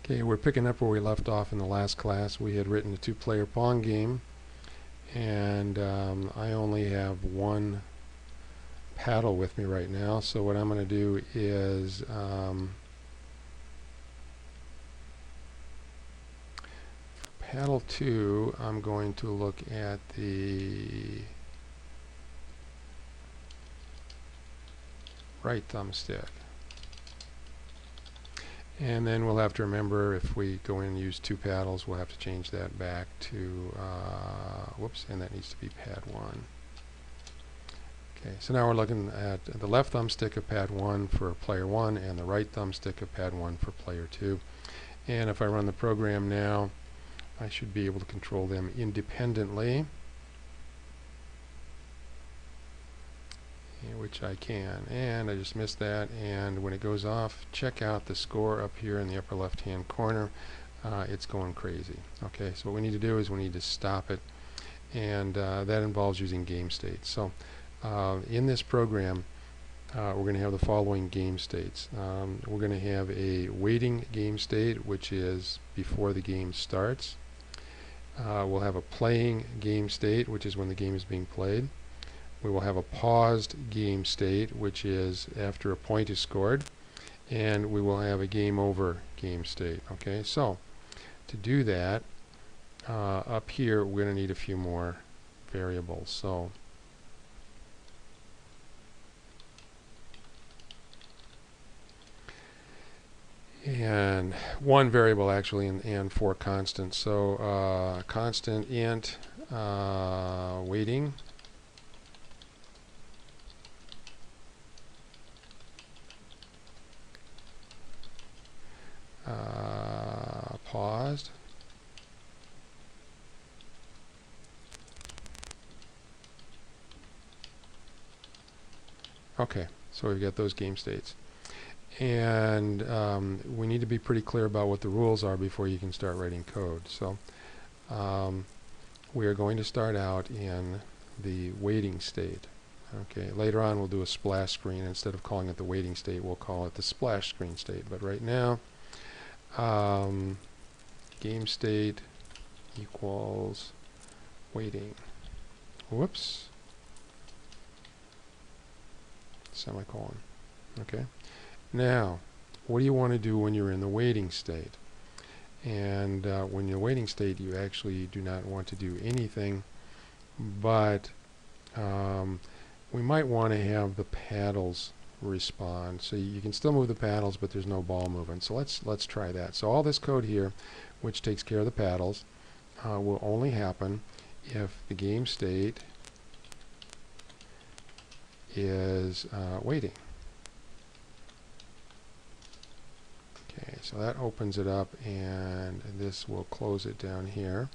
Okay, we're picking up where we left off in the last class. We had written a two-player Pong game, and I only have one paddle with me right now. So what I'm going to do is paddle 2, I'm going to look at the right thumbstick. And then we'll have to remember, if we go in and use two paddles, we'll have to change that back to, whoops, and that needs to be pad 1. Okay, so now we're looking at the left thumbstick of pad 1 for player 1 and the right thumbstick of pad 1 for player 2. And if I run the program now, I should be able to control them independently, which I can. And I just missed that, and when it goes off, check out the score up here in the upper left hand corner. It's going crazy. Okay, so what we need to do is we need to stop it, and that involves using game states. So in this program, we're going to have the following game states. We're going to have a waiting game state, which is before the game starts. We'll have a playing game state, which is when the game is being played. We will have a paused game state, which is after a point is scored, and we will have a game over game state. Okay, so to do that, up here we're going to need a few more variables. So and one variable actually, and four constants. So constant int waiting, paused, okay, so we've got those game states. And we need to be pretty clear about what the rules are before you can start writing code. So we are going to start out in the waiting state. Okay, later on we'll do a splash screen. Instead of calling it the waiting state, we'll call it the splash screen state. But right now, game state equals waiting. Whoops. Semicolon. Okay. Now, what do you want to do when you're in the waiting state? And when you're in the waiting state, you actually do not want to do anything, but we might want to have the paddles respond. So you can still move the paddles, but there's no ball movement. So let's try that. So all this code here, which takes care of the paddles, will only happen if the game state is waiting. Okay, so that opens it up, and this will close it down here,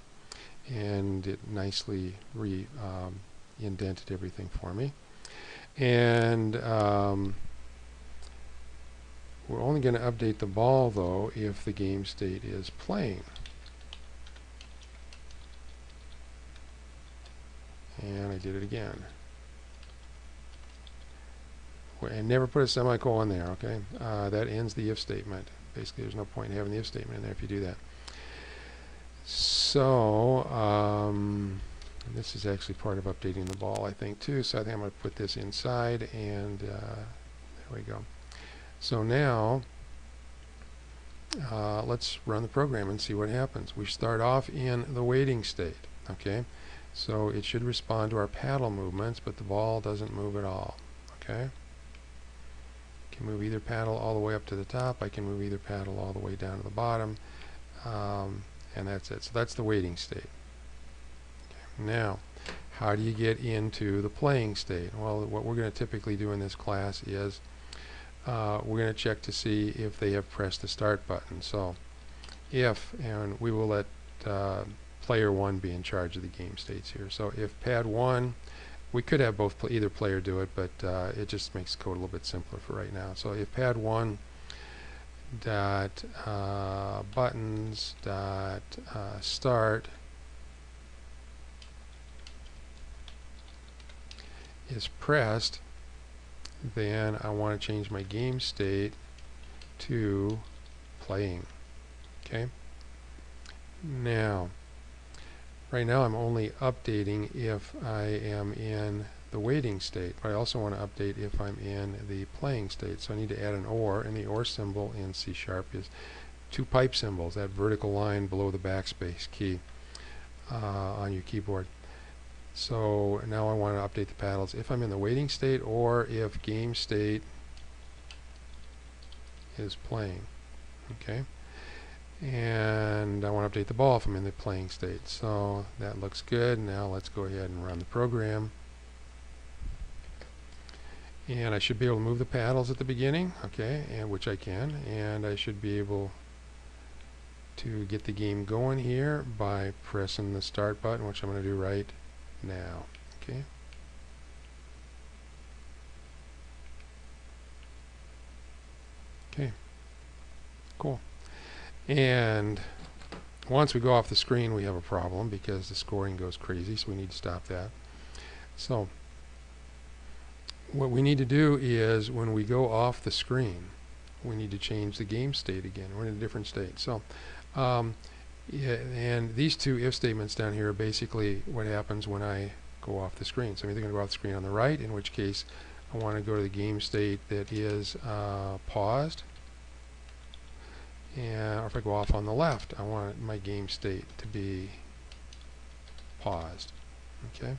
and it nicely indented everything for me. And we're only going to update the ball though if the game state is playing. And I did it again. And never put a semicolon there, okay? That ends the if statement. Basically, there's no point in having the if statement in there if you do that. So, this is actually part of updating the ball, I think, too. So I think I'm going to put this inside, and there we go. So now, let's run the program and see what happens. We start off in the waiting state, okay? So it should respond to our paddle movements, but the ball doesn't move at all, okay? I can move either paddle all the way up to the top. I can move either paddle all the way down to the bottom, and that's it. So that's the waiting state. Okay. Now, how do you get into the playing state? Well, what we're going to typically do in this class is we're going to check to see if they have pressed the start button. So if, and we will let player 1 be in charge of the game states here. So if pad 1, we could have either player do it, but it just makes the code a little bit simpler for right now. So if pad 1 dot buttons dot start is pressed, then I want to change my game state to playing. Okay. Now, right now I'm only updating if I am in the waiting state, but I also want to update if I'm in the playing state. So I need to add an OR, and the OR symbol in C# is two pipe symbols, that vertical line below the backspace key on your keyboard. So now I want to update the paddles if I'm in the waiting state or if game state is playing. Okay. And I want to update the ball if I'm in the playing state. So that looks good. Now let's go ahead and run the program. And I should be able to move the paddles at the beginning, okay, and which I can. And I should be able to get the game going here by pressing the start button, which I'm going to do right now. Okay. Okay. Cool. And once we go off the screen, we have a problem because the scoring goes crazy, so we need to stop that. So what we need to do is when we go off the screen, we need to change the game state again. We're in a different state. So yeah, and these two if statements down here are basically what happens when I go off the screen. So I'm either going to go off the screen on the right, in which case I want to go to the game state that is paused. And or if I go off on the left, I want my game state to be paused. Okay.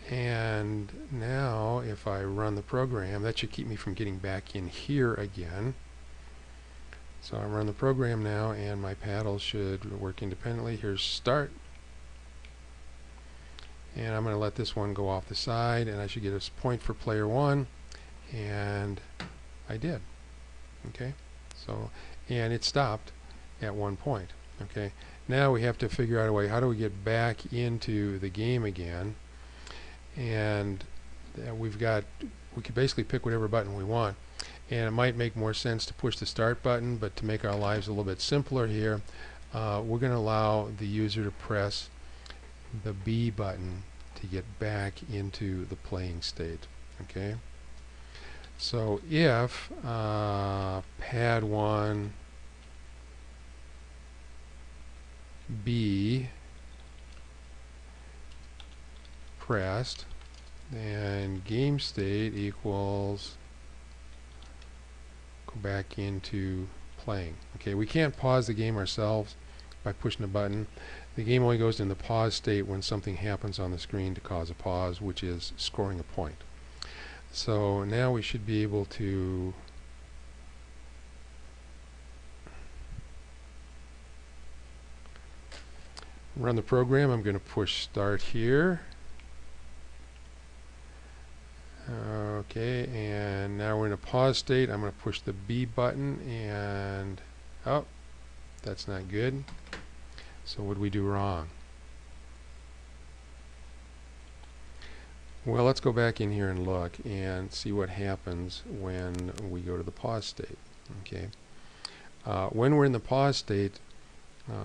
And now if I run the program, that should keep me from getting back in here again. So I run the program now and my paddles should work independently. Here's start. And I'm going to let this one go off the side, and I should get a point for player one, and I did. Okay. So and it stopped at one point. Okay. Now we have to figure out a way, how do we get back into the game again? And we could basically pick whatever button we want. And it might make more sense to push the start button, but to make our lives a little bit simpler here, we're going to allow the user to press the B button to get back into the playing state. Okay. So if pad 1 B pressed, and game state equals go back into playing. Okay, we can't pause the game ourselves by pushing a button. The game only goes into pause state when something happens on the screen to cause a pause, which is scoring a point. So now we should be able to run the program. I'm going to push start here. Okay, and now we're in a pause state. I'm going to push the B button, and oh, that's not good. So what did we do wrong? Well, let's go back in here and look and see what happens when we go to the pause state. Okay, when we're in the pause state,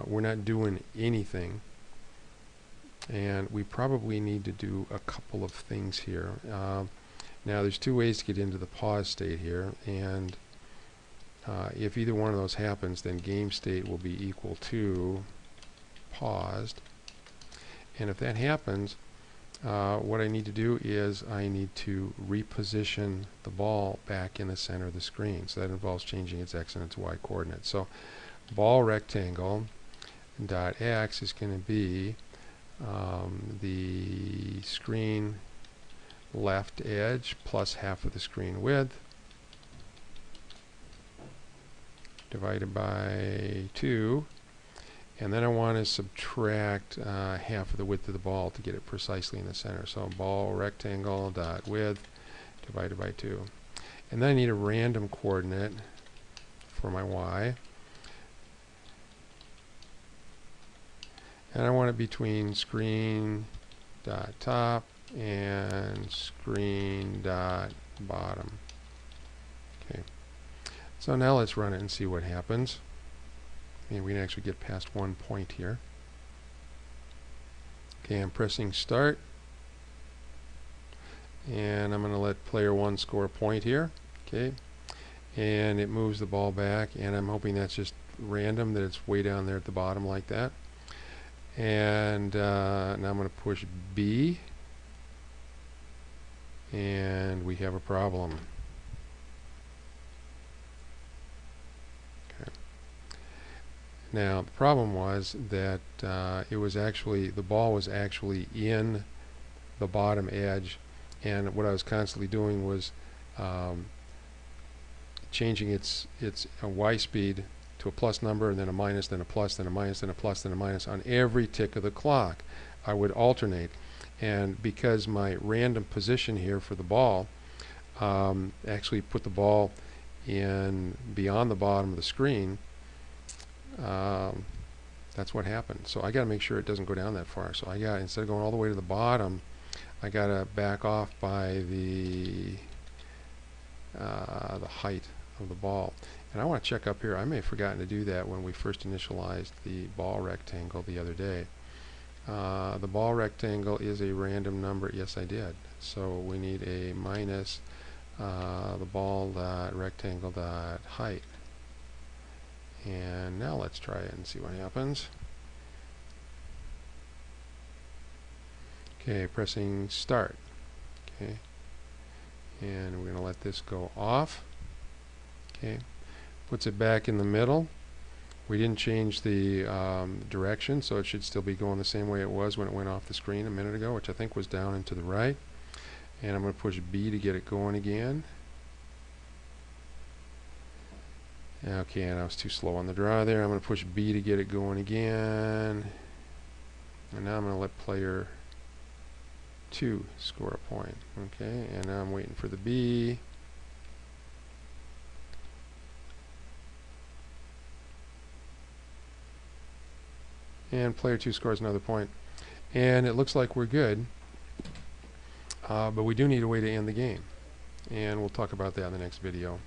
we're not doing anything, and we probably need to do a couple of things here. Now there's two ways to get into the pause state here, and if either one of those happens, then game state will be equal to paused. And if that happens, what I need to do is I need to reposition the ball back in the center of the screen. So that involves changing its x and its y coordinates. So ball rectangle dot x is going to be the screen left edge plus half of the screen width divided by 2, and then I want to subtract half of the width of the ball to get it precisely in the center. So ball rectangle dot width divided by 2, and then I need a random coordinate for my y, and I want it between screen dot top and screen dot bottom. Okay, so now let's run it and see what happens. And we can actually get past one point here. Okay, I'm pressing start, and I'm going to let player 1 score a point here. Okay, and it moves the ball back, and I'm hoping that's just random that it's way down there at the bottom like that. And now I'm going to push B, and we have a problem. Okay. Now the problem was that it was actually, the ball was actually in the bottom edge, and what I was constantly doing was changing its Y speed to a plus number, and then a minus, then a plus, then a minus, then a plus, then a minus on every tick of the clock. I would alternate, and because my random position here for the ball actually put the ball in beyond the bottom of the screen, that's what happened. So I got to make sure it doesn't go down that far. So I got, instead of going all the way to the bottom, I got to back off by the height of the ball. And I want to check up here. I may have forgotten to do that when we first initialized the ball rectangle the other day. The ball rectangle is a random number. Yes, I did. So we need a minus the ball dot rectangle dot height. And now let's try it and see what happens. Okay, pressing start. Okay, and we're going to let this go off. Okay, puts it back in the middle. We didn't change the direction, so it should still be going the same way it was when it went off the screen a minute ago, which I think was down and to the right. And I'm going to push B to get it going again. Okay, and I was too slow on the draw there. I'm going to push B to get it going again. And now I'm going to let player 2 score a point. Okay, and now I'm waiting for the B. And player 2 scores another point. And it looks like we're good. But we do need a way to end the game. And we'll talk about that in the next video.